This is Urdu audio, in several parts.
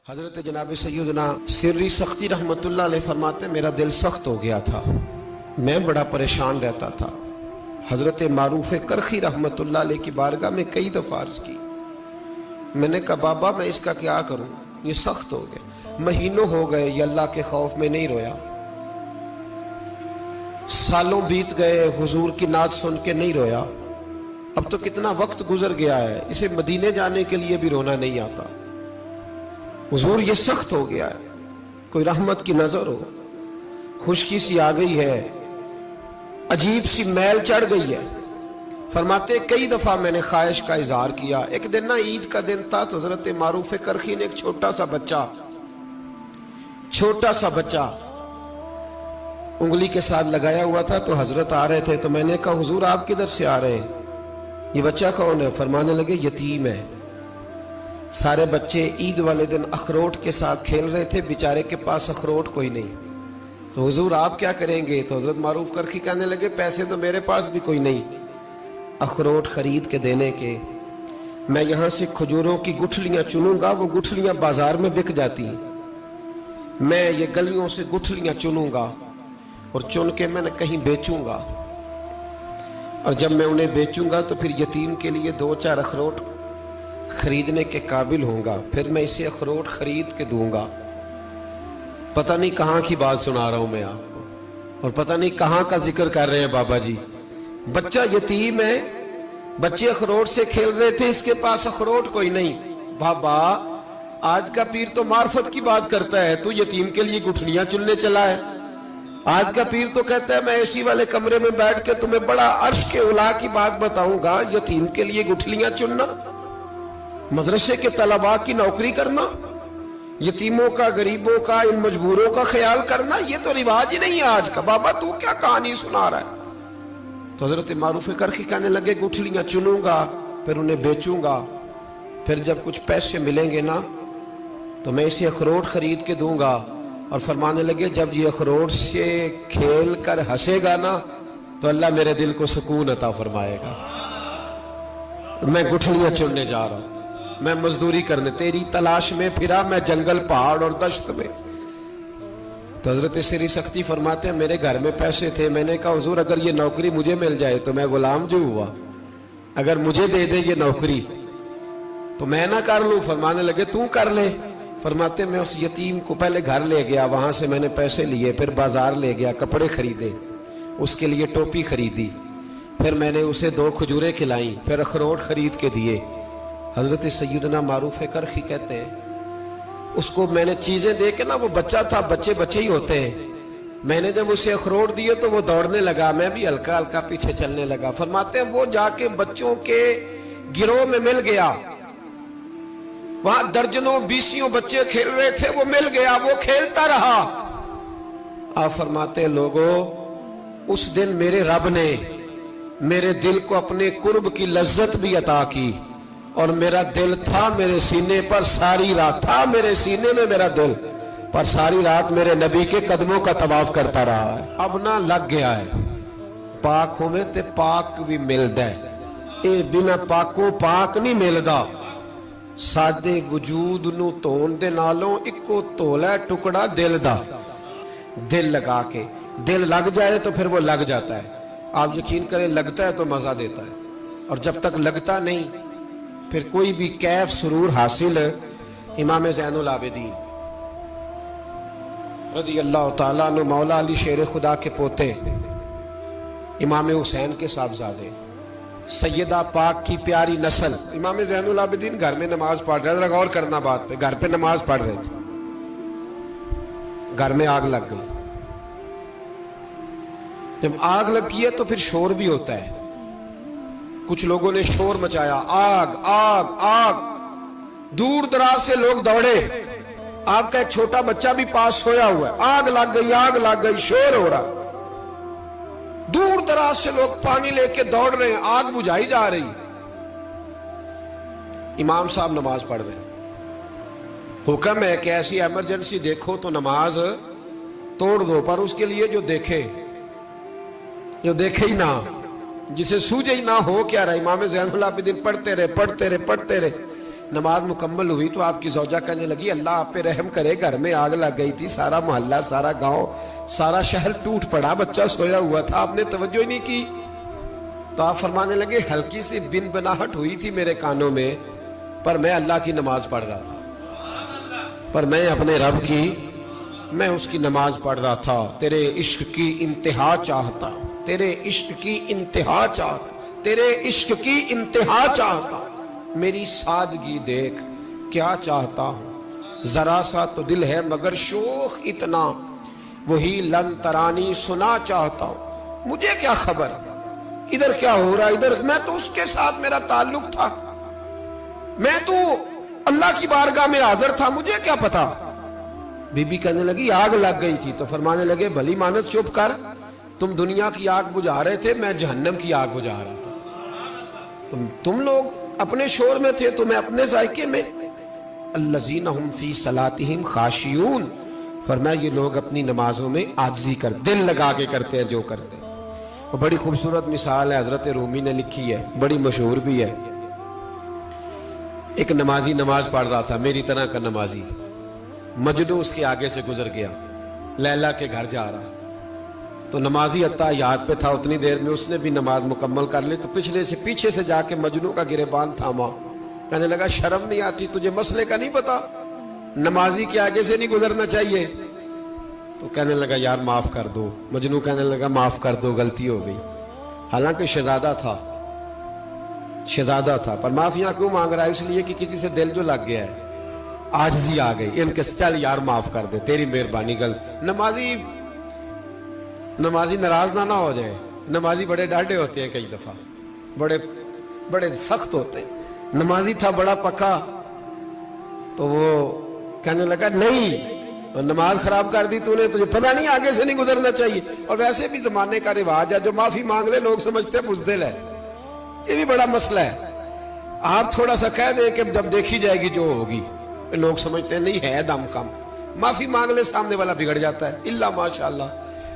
حضرت جناب سیدنا سری سختی رحمت اللہ علیہ فرماتے میرا دل سخت ہو گیا تھا، میں بڑا پریشان رہتا تھا۔ حضرت معروف کرخی رحمت اللہ علیہ کی بارگاہ میں کئی دفعہ عرض کی، میں نے کہا بابا میں اس کا کیا کروں، یہ سخت ہو گیا، مہینوں ہو گئے یہ اللہ کے خوف میں نہیں رویا، سالوں بیت گئے حضور کی نعت سن کے نہیں رویا، اب تو کتنا وقت گزر گیا ہے، اسے مدینے جانے کے لیے بھی رونا نہیں آتا، حضور یہ سخت ہو گیا ہے، کوئی رحمت کی نظر ہو، خشکی سی آ گئی ہے، عجیب سی میل چڑھ گئی ہے۔ فرماتے کئی دفعہ میں نے خواہش کا اظہار کیا، ایک دن نا عید کا دن تھا تو حضرت معروف کرخی نے ایک چھوٹا سا بچہ انگلی کے ساتھ لگایا ہوا تھا، تو حضرت آ رہے تھے تو میں نے کہا حضور آپ کدھر سے آ رہے ہیں، یہ بچہ کون ہے؟ فرمانے لگے یتیم ہے۔ سارے بچے عید والے دن اخروٹ کے ساتھ کھیل رہے تھے، بیچارے کے پاس اخروٹ کوئی نہیں، تو حضور آپ کیا کریں گے؟ تو حضرت معروف کرخی کہنے لگے پیسے تو میرے پاس بھی کوئی نہیں اخروٹ خرید کے دینے کے، میں یہاں سے کھجوروں کی گٹھلیاں چنوں گا، وہ گٹھلیاں بازار میں بک جاتی ہیں، میں یہ گلیوں سے گٹھلیاں چنوں گا اور چن کے میں نے کہیں بیچوں گا، اور جب میں انہیں بیچوں گا تو پھر یتیم کے لیے 2-4 اخروٹ خریدنے کے قابل ہوں گا، پھر میں اسے اخروٹ خرید کے دوں گا۔ پتہ نہیں کہاں کی بات سنا رہا ہوں میں آپ کو، اور پتہ نہیں کہاں کا ذکر کر رہے ہیں بابا جی۔ بچہ یتیم ہے، بچے اخروٹ سے کھیل رہے تھے، اس کے پاس اخروٹ کوئی نہیں۔ بابا آج کا پیر تو معرفت کی بات کرتا ہے، تو یتیم کے لیے گٹھلیاں چننے چلا ہے۔ آج کا پیر تو کہتا ہے میں اسی والے کمرے میں بیٹھ کے تمہیں بڑا عرش کے اعلیٰ کی بات بتاؤں گا، یتیم کے لیے گٹھلیاں چننا، مدرسے کے طلباء کی نوکری کرنا، یتیموں کا، غریبوں کا، ان مجبوروں کا خیال کرنا، یہ تو رواج ہی نہیں ہے آج کا۔ بابا تو کیا کہانی سنا رہا ہے؟ تو حضرت معروف کرخی کہنے لگے گٹھلیاں چنوں گا، پھر انہیں بیچوں گا، پھر جب کچھ پیسے ملیں گے نا تو میں اسے اخروٹ خرید کے دوں گا، اور فرمانے لگے جب یہ اخروٹ سے کھیل کر ہنسے گا نا تو اللہ میرے دل کو سکون عطا فرمائے گا۔ میں گٹھلیاں چننے جا رہا ہوں، میں مزدوری کرنے، تیری تلاش میں پھرا میں جنگل، پہاڑ اور دشت میں۔ تو حضرت سری سختی فرماتے ہیں میرے گھر میں پیسے تھے، میں نے کہا حضور اگر یہ نوکری مجھے مل جائے تو میں غلام جو ہوا، اگر مجھے دے دے یہ نوکری تو میں نہ کر لوں؟ فرمانے لگے تو کر لے۔ فرماتے میں اس یتیم کو پہلے گھر لے گیا، وہاں سے میں نے پیسے لیے، پھر بازار لے گیا، کپڑے خریدے، اس کے لیے ٹوپی خریدی، پھر میں نے اسے 2 کھجوریں کھلائیں، پھر اخروٹ خرید کے دیے۔ حضرت سیدنا معروف کرخی کہتے ہیں اس کو میں نے چیزیں دے کے نا، وہ بچہ تھا، بچے ہی ہوتے ہیں، میں نے جب اسے اخروٹ دیے تو وہ دوڑنے لگا، میں بھی ہلکا ہلکا پیچھے چلنے لگا۔ فرماتے ہیں وہ جا کے بچوں کے گروہ میں مل گیا، وہاں درجنوں 20 بچے کھیل رہے تھے، وہ مل گیا، وہ کھیلتا رہا۔ آپ فرماتے ہیں لوگوں اس دن میرے رب نے میرے دل کو اپنے قرب کی لذت بھی عطا کی، اور میرا دل تھا میرے سینے پر ساری رات، تھا میرے سینے میں میرا دل، پر ساری رات میرے نبی کے قدموں کا طواف کرتا رہا ہے۔ اب نہ لگ گیا ہے، پاک ہوئے تے پاک بھی ملدا ہے، اے بنا پاکوں پاک نہیں ملدا۔ سادے وجود نو تون دے نالوں اکو تولا ٹکڑا دل دا، دل لگا کے، دل لگ جائے تو پھر وہ لگ جاتا ہے۔ آپ یقین کریں لگتا ہے تو مزہ دیتا ہے، اور جب تک لگتا نہیں پھر کوئی بھی کیف سرور حاصل۔ امام زین العابدین رضی اللہ تعالیٰ عنہ مولا علی شیر خدا کے پوتے، امام حسین کے صاحبزادے، سیدہ پاک کی پیاری نسل، امام زین العابدین گھر میں نماز پڑھ رہے، ذرا غور کرنا بات پہ، گھر پہ نماز پڑھ رہے تھے، گھر میں آگ لگ گئی۔ جب آگ لگی ہے تو پھر شور بھی ہوتا ہے، کچھ لوگوں نے شور مچایا، آگ آگ آگ، دور دراز سے لوگ دوڑے، آپ کا ایک چھوٹا بچہ بھی پاس سویا ہوا ہے، آگ لگ گئی، شور ہو رہا، دور دراز سے لوگ پانی لے کے دوڑ رہے ہیں، آگ بجھائی جا رہی، امام صاحب نماز پڑھ رہے ہیں۔ حکم ہے کہ ایسی ایمرجنسی دیکھو تو نماز توڑ دو، پر اس کے لیے جو دیکھے ہی نہ، جسے سوجے ہی نہ ہو کیا رہا۔ امام زین العابدین پڑھتے رہے، نماز مکمل ہوئی تو آپ کی زوجہ کہنے لگی اللہ آپ پہ رحم کرے، گھر میں آگ لگ گئی تھی، سارا محلہ، سارا گاؤں، سارا شہر ٹوٹ پڑا، بچہ سویا ہوا تھا، آپ نے توجہ ہی نہیں کی۔ تو آپ فرمانے لگے ہلکی سی بن بناہٹ ہوئی تھی میرے کانوں میں، پر میں اللہ کی نماز پڑھ رہا تھا، پر میں اپنے رب کی میں اس کی نماز پڑھ رہا تھا، تیرے عشق کی انتہا چاہتا، تیرے عشق کی انتہا چاہتا، تیرے عشق کی انتہا چاہتا، میری سادگی دیکھ کیا چاہتا ہوں، ذرا سا تو دل ہے مگر شوخ اتنا، وہی لن ترانی سنا چاہتا ہوں، مجھے کیا خبر ادھر کیا ہو رہا، ادھر میں تو اس کے ساتھ میرا تعلق تھا، میں تو اللہ کی بارگاہ میں حاضر تھا، مجھے کیا پتا۔ بی بی کہنے لگی آگ لگ گئی تھی، تو فرمانے لگے بھلی مانس چپ کر، تم دنیا کی آگ بجھا رہے تھے، میں جہنم کی آگ بجھا رہا تھا، تم لوگ اپنے شور میں تھے تو میں اپنے ذائقے میں۔ الذین ہم فی صلاتہم خاشعون، فرمایا یہ لوگ اپنی نمازوں میں عاجزی کر دل لگا کے کرتے ہیں جو کرتے ہیں۔ وہ بڑی خوبصورت مثال ہے، حضرت رومی نے لکھی ہے، بڑی مشہور بھی ہے۔ ایک نمازی نماز پڑھ رہا تھا، میری طرح کا نمازی، مجنو اس کے آگے سے گزر گیا، لیلا کے گھر جا رہا، تو نمازی اتحیات پہ تھا، اتنی دیر میں اس نے بھی نماز مکمل کر لی، تو پیچھے سے جا کے مجنو کا گریبان تھاما، کہنے لگا شرم نہیں آتی تجھے، مسئلے کا نہیں پتا، نمازی کے آگے سے نہیں گزرنا چاہیے؟ تو کہنے لگا یار معاف کر دو، مجنو کہنے لگا معاف کر دو، غلطی ہو گئی، حالانکہ شہزادہ تھا، پر معافیاں کیوں مانگ رہا ہے؟ اس لیے کہ کسی سے دل جو لگ گیا ہے، عاجزی آ گئی، ان کے چل یار معاف کر دے، تیری مہربانی، نمازی ناراض نہ ہو جائے، نمازی بڑے ڈاڈے ہوتے ہیں، کئی دفعہ بڑے سخت ہوتے ہیں، نمازی تھا بڑا پکا، تو وہ کہنے لگا نہیں، نماز خراب کر دی تو نے، تجھے پتہ نہیں آگے سے نہیں گزرنا چاہیے، اور ویسے بھی زمانے کا رواج ہے، جو معافی مانگ لے لوگ سمجھتے ہیں بزدل ہے، یہ بھی بڑا مسئلہ ہے، آپ تھوڑا سا کہہ دیں کہ جب دیکھی جائے گی جو ہوگی، لوگ سمجھتے ہیں نہیں ہے دم کم، معافی مانگ لے سامنے والا بگڑ جاتا ہے، الا ماشاءاللہ،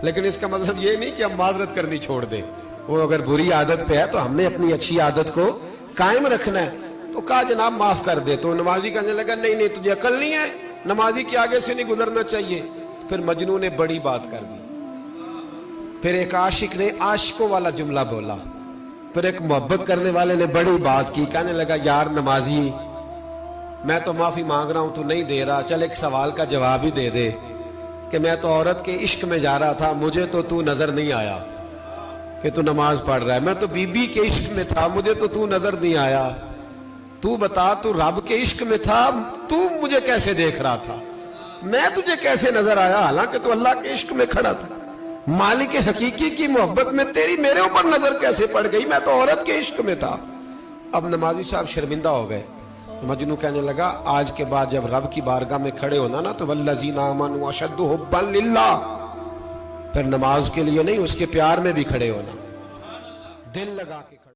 لیکن اس کا مطلب یہ نہیں کہ ہم معذرت کرنی چھوڑ دیں، وہ اگر بری عادت پہ ہے تو ہم نے اپنی اچھی عادت کو قائم رکھنا ہے، تو کہا جناب معاف کر دے، تو نمازی کہنے لگا نہیں تجھے عقل نہیں ہے، نمازی کے آگے سے نہیں گزرنا چاہیے، پھر مجنون نے بڑی بات کر دی، پھر ایک عاشق نے عاشقوں والا جملہ بولا، پھر ایک محبت کرنے والے نے بڑی بات کی، کہنے لگا یار نمازی میں تو معافی مانگ رہا ہوں تو نہیں دے رہا، چل ایک سوال کا جواب ہی دے دے کہ میں تو عورت کے عشق میں جا رہا تھا، مجھے تو نظر نہیں آیا کہ تو نماز پڑھ رہا ہے، میں تو بی بی کے عشق میں تھا، مجھے تو نظر نہیں آیا، تو بتا تو رب کے عشق میں تھا، تو مجھے کیسے دیکھ رہا تھا، میں تجھے کیسے نظر آیا، حالانکہ تو اللہ کے عشق میں کھڑا تھا، مالک حقیقی کی محبت میں تیری میرے اوپر نظر کیسے پڑ گئی، میں تو عورت کے عشق میں تھا۔ اب نمازی صاحب شرمندہ ہو گئے، مجنو کہنے لگا آج کے بعد جب رب کی بارگاہ میں کھڑے ہونا نا تو والذین آمنوا اشد حبا للہ، پھر نماز کے لیے نہیں، اس کے پیار میں بھی کھڑے ہونا، دل لگا کے کھڑے